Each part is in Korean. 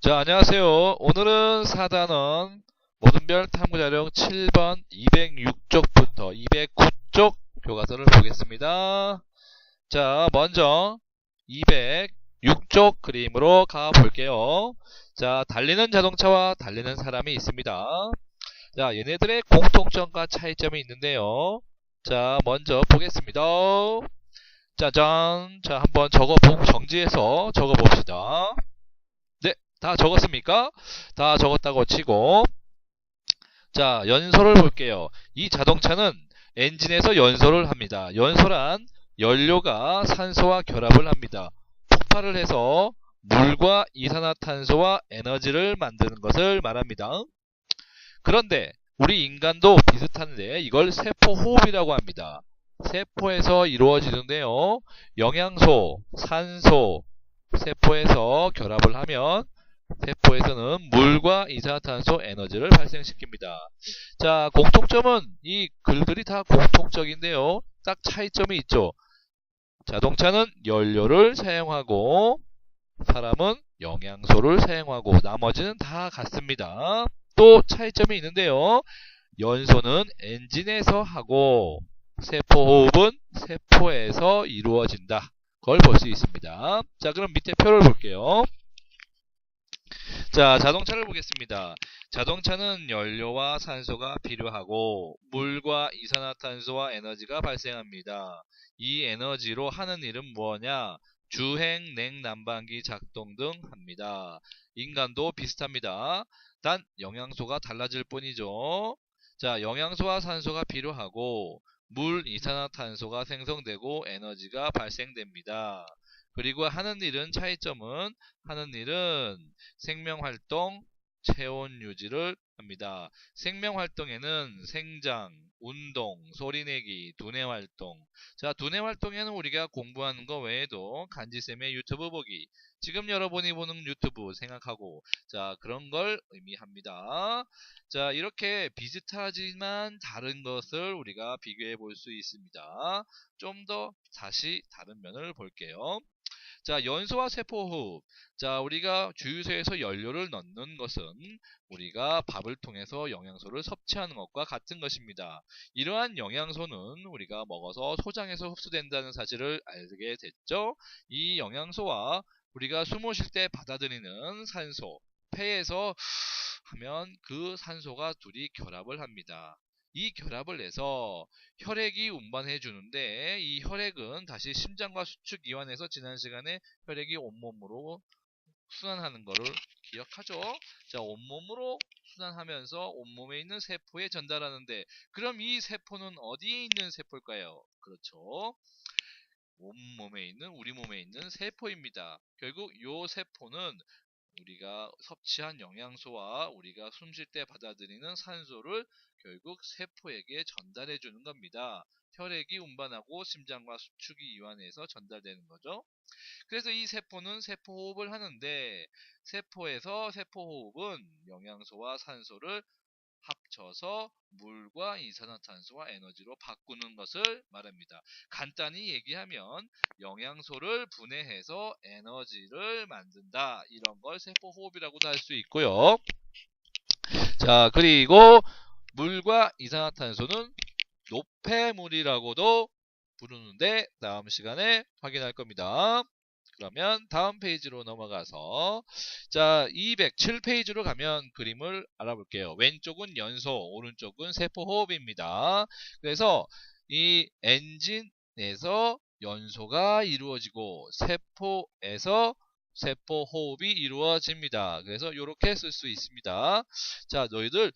자, 안녕하세요. 오늘은 4단원 모든별 탐구자료 7번 206쪽부터 209쪽 교과서를 보겠습니다. 자, 먼저 206쪽 그림으로 가볼게요. 자, 달리는 자동차와 달리는 사람이 있습니다. 자, 얘네들의 공통점과 차이점이 있는데요. 자, 먼저 보겠습니다. 짜잔. 자, 한번 정지해서 적어봅시다. 네, 다 적었습니까? 다 적었다고 치고, 자, 연소를 볼게요. 이 자동차는 엔진에서 연소를 합니다. 연소란 연료가 산소와 결합을 합니다. 폭발을 해서 물과 이산화탄소와 에너지를 만드는 것을 말합니다. 그런데 우리 인간도 비슷한데 이걸 세포호흡이라고 합니다. 세포에서 이루어지는데요. 영양소, 산소, 세포에서 결합을 하면 세포에서는 물과 이산화탄소 에너지를 발생시킵니다. 자, 공통점은 이 글들이 다 공통적인데요. 딱 차이점이 있죠. 자동차는 연료를 사용하고 사람은 영양소를 사용하고 나머지는 다 같습니다. 또 차이점이 있는데요. 연소는 엔진에서 하고 세포호흡은 세포에서 이루어진다. 그걸 볼 수 있습니다. 자, 그럼 밑에 표를 볼게요. 자, 자동차를 보겠습니다. 자동차는 연료와 산소가 필요하고 물과 이산화탄소와 에너지가 발생합니다. 이 에너지로 하는 일은 뭐냐? 주행, 냉난방기 작동 등 합니다. 인간도 비슷합니다. 단 영양소가 달라질 뿐이죠. 자, 영양소와 산소가 필요하고 물, 이산화탄소가 생성되고 에너지가 발생됩니다. 그리고 하는 일은 차이점은 하는 일은 생명활동, 체온 유지를 합니다. 생명활동에는 생장, 운동, 소리내기, 두뇌활동. 자, 두뇌활동에는 우리가 공부하는 거 외에도 간지쌤의 유튜브 보기, 지금 여러분이 보는 유튜브 생각하고, 자, 그런 걸 의미합니다. 자, 이렇게 비슷하지만 다른 것을 우리가 비교해 볼 수 있습니다. 좀 더 다시 다른 면을 볼게요. 자, 연소와 세포호흡. 자, 우리가 주유소에서 연료를 넣는 것은 우리가 밥을 통해서 영양소를 섭취하는 것과 같은 것입니다. 이러한 영양소는 우리가 먹어서 소장에서 흡수된다는 사실을 알게 됐죠. 이 영양소와 우리가 숨을 쉴 때 받아들이는 산소, 폐에서 하면 그 산소가 둘이 결합을 합니다. 이 결합을 해서 혈액이 운반해 주는데 이 혈액은 다시 심장과 수축이완해서 지난 시간에 혈액이 온몸으로 순환하는 것을 기억하죠. 자, 온몸으로 순환하면서 온몸에 있는 세포에 전달하는데 그럼 이 세포는 어디에 있는 세포일까요? 그렇죠. 온몸에 있는 우리 몸에 있는 세포입니다. 결국 이 세포는 우리가 섭취한 영양소와 우리가 숨 쉴 때 받아들이는 산소를 결국 세포에게 전달해 주는 겁니다. 혈액이 운반하고 심장과 수축이 이완해서 전달되는 거죠. 그래서 이 세포는 세포호흡을 하는데 세포에서 세포호흡은 영양소와 산소를 합쳐서 물과 이산화탄소와 에너지로 바꾸는 것을 말합니다. 간단히 얘기하면 영양소를 분해해서 에너지를 만든다. 이런 걸 세포호흡이라고도 할 수 있고요. 자, 그리고 물과 이산화탄소는 노폐물이라고도 부르는데 다음 시간에 확인할 겁니다. 그러면 다음 페이지로 넘어가서 자 207페이지로 가면 그림을 알아볼게요. 왼쪽은 연소, 오른쪽은 세포호흡입니다. 그래서 이 엔진에서 연소가 이루어지고 세포에서 세포호흡이 이루어집니다. 그래서 이렇게 쓸 수 있습니다. 자, 너희들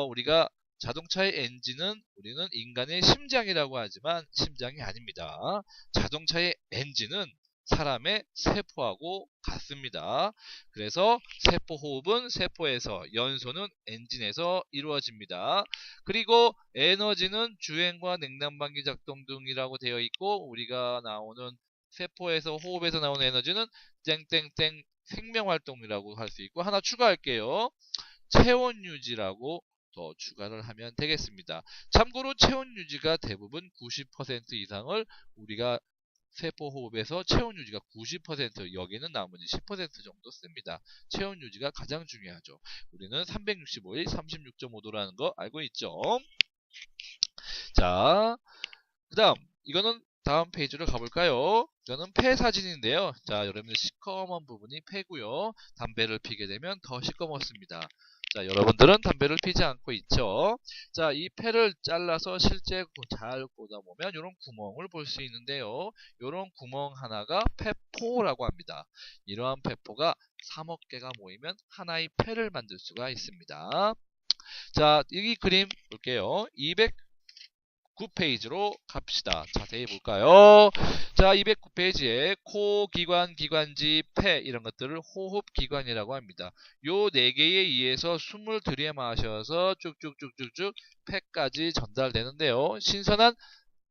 우리가 자동차의 엔진은 우리는 인간의 심장이라고 하지만 심장이 아닙니다. 자동차의 엔진은 사람의 세포하고 같습니다. 그래서 세포호흡은 세포에서, 연소는 엔진에서 이루어집니다. 그리고 에너지는 주행과 냉난방기 작동 등이라고 되어 있고 우리가 나오는 세포에서 호흡에서 나오는 에너지는 땡땡땡 생명활동이라고 할 수 있고 하나 추가할게요. 체온 유지라고 더 추가를 하면 되겠습니다. 참고로 체온 유지가 대부분 90% 이상을 우리가 세포 호흡에서 체온 유지가 90%, 여기는 나머지 10% 정도 씁니다. 체온 유지가 가장 중요하죠. 우리는 365일 36.5도라는 거 알고 있죠? 자, 그 다음 이거는 다음 페이지로 가볼까요? 이거는 폐 사진인데요. 자, 여러분들 시커먼 부분이 폐고요. 담배를 피게 되면 더 시커멓습니다. 자, 여러분들은 담배를 피지 않고 있죠. 자, 이 폐를 잘라서 실제 잘 보다보면 이런 구멍을 볼 수 있는데요. 이런 구멍 하나가 폐포라고 합니다. 이러한 폐포가 3억 개가 모이면 하나의 폐를 만들 수가 있습니다. 자, 이 그림 볼게요. 209페이지로 갑시다. 자세히 볼까요? 자, 209페이지에 코, 기관, 기관지, 폐 이런 것들을 호흡기관이라고 합니다. 요 4개에 의해서 숨을 들이마셔서 쭉쭉쭉쭉쭉 폐까지 전달되는데요. 신선한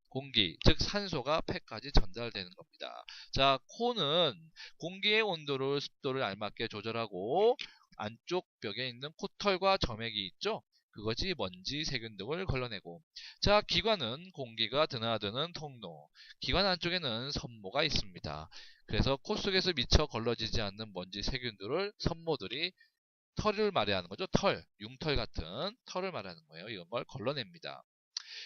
공기, 즉 산소가 폐까지 전달되는 겁니다. 자, 코는 공기의 온도를, 습도를 알맞게 조절하고 안쪽 벽에 있는 코털과 점액이 있죠. 그것이 먼지, 세균 등을 걸러내고, 자, 기관은 공기가 드나드는 통로, 기관 안쪽에는 섬모가 있습니다. 그래서 코 속에서 미처 걸러지지 않는 먼지, 세균들을 섬모들이 털을 말하는 거죠. 털, 융털 같은 털을 말하는 거예요. 이런 걸 걸러냅니다.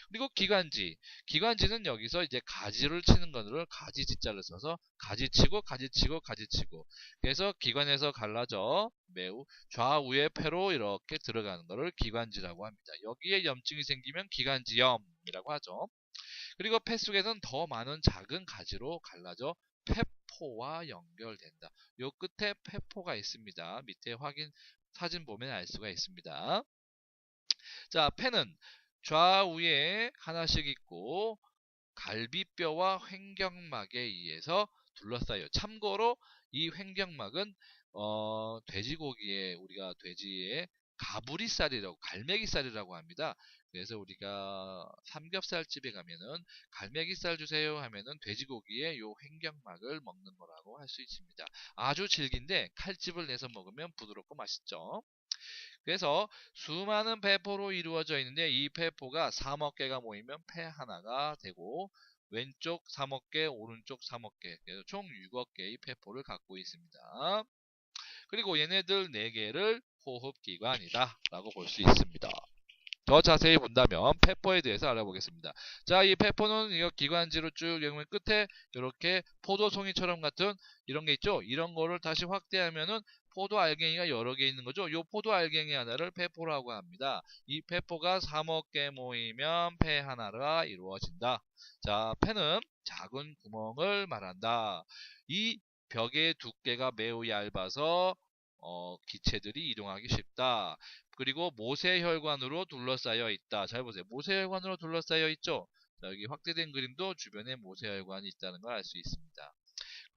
그리고 기관지. 기관지는 여기서 이제 가지를 치는 거를 가지지자를 써서 가지치고 가지치고 가지치고. 그래서 기관에서 갈라져 매우 좌우의 폐로 이렇게 들어가는 거를 기관지라고 합니다. 여기에 염증이 생기면 기관지염이라고 하죠. 그리고 폐 속에는 더 많은 작은 가지로 갈라져 폐포와 연결된다. 요 끝에 폐포가 있습니다. 밑에 확인 사진 보면 알 수가 있습니다. 자, 폐는 좌우에 하나씩 있고 갈비뼈와 횡격막에 의해서 둘러싸여. 참고로 이 횡격막은 돼지고기에 우리가 돼지의 가브리살이라고 갈매기살이라고 합니다. 그래서 우리가 삼겹살집에 가면은 갈매기살 주세요 하면은 돼지고기에 요 횡격막을 먹는 거라고 할 수 있습니다. 아주 질긴데 칼집을 내서 먹으면 부드럽고 맛있죠. 그래서 수많은 폐포로 이루어져 있는데 이 폐포가 3억 개가 모이면 폐 하나가 되고 왼쪽 3억 개, 오른쪽 3억 개, 그래서 총 6억 개의 폐포를 갖고 있습니다. 그리고 얘네들 4개를 호흡기관이다 라고 볼 수 있습니다. 더 자세히 본다면 폐포에 대해서 알아보겠습니다. 자, 이 폐포는 이 기관지로 쭉 여기 끝에 이렇게 포도송이처럼 같은 이런 게 있죠. 이런 거를 다시 확대하면은 포도 알갱이가 여러 개 있는 거죠. 이 포도 알갱이 하나를 폐포라고 합니다. 이 폐포가 3억 개 모이면 폐 하나가 이루어진다. 자, 폐는 작은 구멍을 말한다. 이 벽의 두께가 매우 얇아서 기체들이 이동하기 쉽다. 그리고 모세혈관으로 둘러싸여 있다. 잘 보세요. 모세혈관으로 둘러싸여 있죠. 자, 여기 확대된 그림도 주변에 모세혈관이 있다는 걸 알 수 있습니다.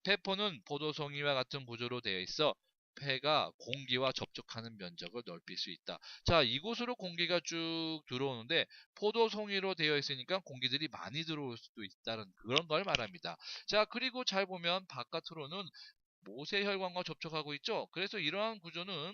폐포는 포도송이와 같은 구조로 되어 있어 폐가 공기와 접촉하는 면적을 넓힐 수 있다. 자, 이곳으로 공기가 쭉 들어오는데 포도송이로 되어 있으니까 공기들이 많이 들어올 수도 있다는 그런 걸 말합니다. 자, 그리고 잘 보면 바깥으로는 모세혈관과 접촉하고 있죠. 그래서 이러한 구조는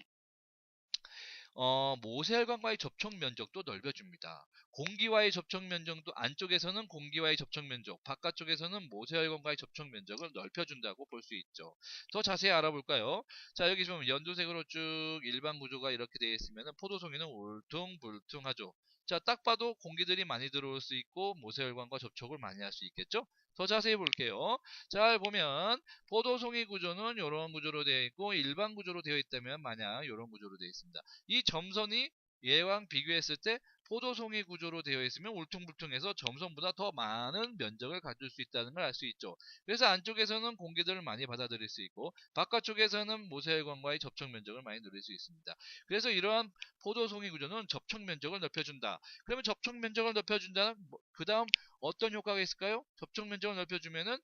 모세혈관과의 접촉 면적도 넓혀줍니다. 공기와의 접촉 면적도 안쪽에서는 공기와의 접촉 면적, 바깥쪽에서는 모세혈관과의 접촉 면적을 넓혀준다고 볼 수 있죠. 더 자세히 알아볼까요? 자, 여기 좀 연두색으로 쭉 일반 구조가 이렇게 되어 있으면 포도송이는 울퉁불퉁하죠. 자, 딱 봐도 공기들이 많이 들어올 수 있고 모세혈관과 접촉을 많이 할 수 있겠죠? 더 자세히 볼게요. 잘 보면 포도송이 구조는 이런 구조로 되어 있고 일반 구조로 되어 있다면 만약 이런 구조로 되어 있습니다. 이 점선이 얘랑 비교했을 때 포도송이 구조로 되어 있으면 울퉁불퉁해서 점선보다 더 많은 면적을 가질 수 있다는 걸 알 수 있죠. 그래서 안쪽에서는 공기들을 많이 받아들일 수 있고 바깥쪽에서는 모세혈관과의 접촉 면적을 많이 누릴 수 있습니다. 그래서 이러한 포도송이 구조는 접촉 면적을 넓혀준다. 그러면 접촉 면적을 넓혀준다는 그 다음 어떤 효과가 있을까요? 접촉 면적을 넓혀주면은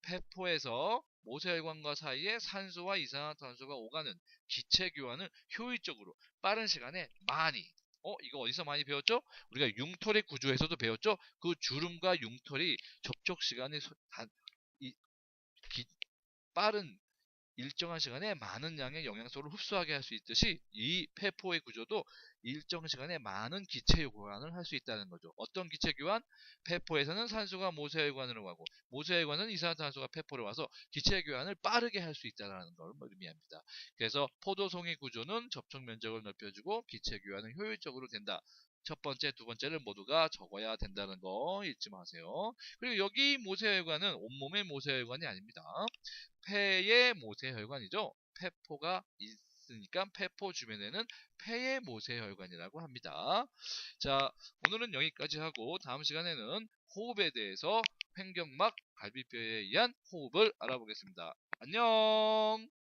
폐포에서 모세혈관과 사이에 산소와 이산화탄소가 오가는 기체 교환을 효율적으로 빠른 시간에 많이 이거 어디서 많이 배웠죠? 우리가 융털의 구조에서도 배웠죠? 그 주름과 융털이 접촉 시간이 빠른 일정한 시간에 많은 양의 영양소를 흡수하게 할 수 있듯이 이 폐포의 구조도 일정 시간에 많은 기체 교환을 할 수 있다는 거죠. 어떤 기체 교환? 폐포에서는 산소가 모세혈관으로 가고 모세혈관은 이산화탄소가 폐포로 와서 기체 교환을 빠르게 할 수 있다는 걸 의미합니다. 그래서 포도송이 구조는 접촉 면적을 넓혀주고 기체 교환은 효율적으로 된다. 첫 번째, 두 번째를 모두가 적어야 된다는 거 잊지 마세요. 그리고 여기 모세혈관은 온몸의 모세혈관이 아닙니다. 폐의 모세혈관이죠. 폐포가 있으니까 폐포 주변에는 폐의 모세혈관이라고 합니다. 자, 오늘은 여기까지 하고 다음 시간에는 호흡에 대해서 횡격막, 갈비뼈에 의한 호흡을 알아보겠습니다. 안녕!